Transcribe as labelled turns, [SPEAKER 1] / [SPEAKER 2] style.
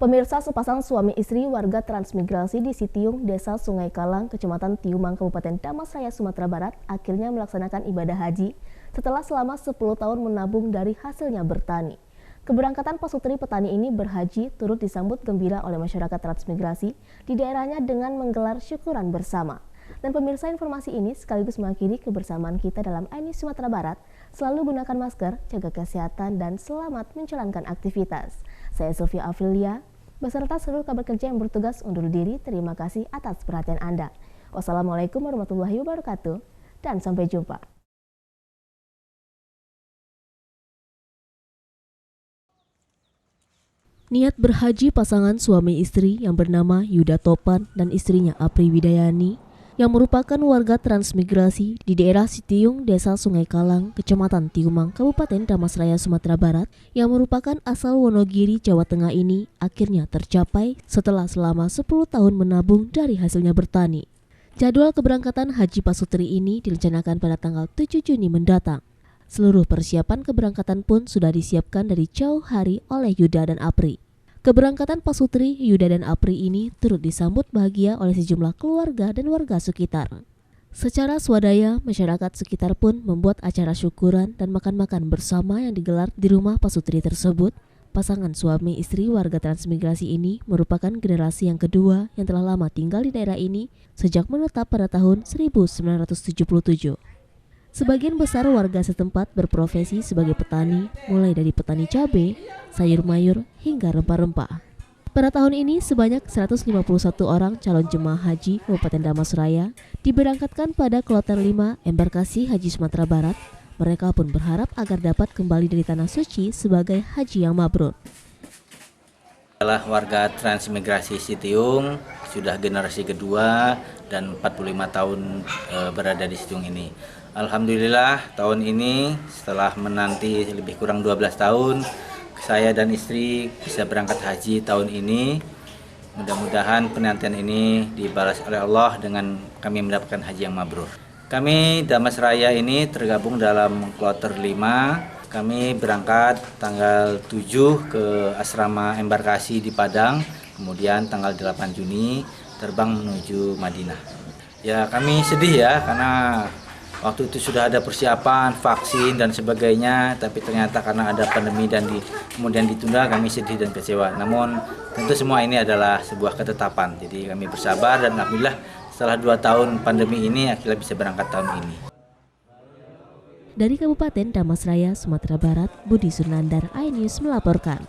[SPEAKER 1] Pemirsa, sepasang suami istri warga transmigrasi di Sitiung, Desa Sungai Kalang, Kecamatan Tiumang, Kabupaten Damastraya, Sumatera Barat, akhirnya melaksanakan ibadah haji setelah selama 10 tahun menabung dari hasilnya bertani. Keberangkatan pasutri petani ini berhaji turut disambut gembira oleh masyarakat transmigrasi di daerahnya dengan menggelar syukuran bersama. Dan pemirsa, informasi ini sekaligus mengakhiri kebersamaan kita dalam iNews Sumatera Barat. Selalu gunakan masker, jaga kesehatan, dan selamat menjalankan aktivitas. Saya Sylvia Afilia, beserta seluruh kabar kerja yang bertugas undur diri. Terima kasih atas perhatian Anda. Wassalamualaikum warahmatullahi wabarakatuh, dan sampai jumpa. Niat berhaji pasangan suami istri yang bernama Yuda Topan dan istrinya Apri Widayani yang merupakan warga transmigrasi di daerah Sitiung, Desa Sungai Kalang, Kecamatan Tiumang, Kabupaten Damastraya, Sumatera Barat, yang merupakan asal Wonogiri, Jawa Tengah ini akhirnya tercapai setelah selama 10 tahun menabung dari hasilnya bertani. Jadwal keberangkatan haji pasutri ini direncanakan pada tanggal 7 Juni mendatang. Seluruh persiapan keberangkatan pun sudah disiapkan dari jauh hari oleh Yuda dan Apri. Keberangkatan pasutri Yuda dan Apri ini turut disambut bahagia oleh sejumlah keluarga dan warga sekitar. Secara swadaya, masyarakat sekitar pun membuat acara syukuran dan makan-makan bersama yang digelar di rumah pasutri tersebut. Pasangan suami istri warga transmigrasi ini merupakan generasi yang kedua yang telah lama tinggal di daerah ini sejak menetap pada tahun 1977. Sebagian besar warga setempat berprofesi sebagai petani, mulai dari petani cabai, sayur mayur, hingga rempah-rempah. Pada tahun ini, sebanyak 151 orang calon jemaah haji Kabupaten Damastraya diberangkatkan pada kloter 5 embarkasi Haji Sumatera Barat. Mereka pun berharap agar dapat kembali dari Tanah Suci sebagai haji yang mabrur.
[SPEAKER 2] Adalah warga transmigrasi Sitiung, sudah generasi kedua dan 45 tahun berada di Sitiung ini. Alhamdulillah tahun ini setelah menanti lebih kurang 12 tahun, saya dan istri bisa berangkat haji tahun ini. Mudah-mudahan penantian ini dibalas oleh Allah dengan kami mendapatkan haji yang mabrur. Kami Damastraya ini tergabung dalam kloter 5. Kami berangkat tanggal 7 ke asrama embarkasi di Padang, kemudian tanggal 8 Juni terbang menuju Madinah. Ya, kami sedih ya karena waktu itu sudah ada persiapan vaksin dan sebagainya, tapi ternyata karena ada pandemi dan kemudian ditunda, kami sedih dan kecewa. Namun tentu semua ini adalah sebuah ketetapan. Jadi kami bersabar dan alhamdulillah setelah 2 tahun pandemi ini akhirnya bisa berangkat tahun ini.
[SPEAKER 1] Dari Kabupaten Damastraya, Sumatera Barat, Budi Sunandar, iNews melaporkan.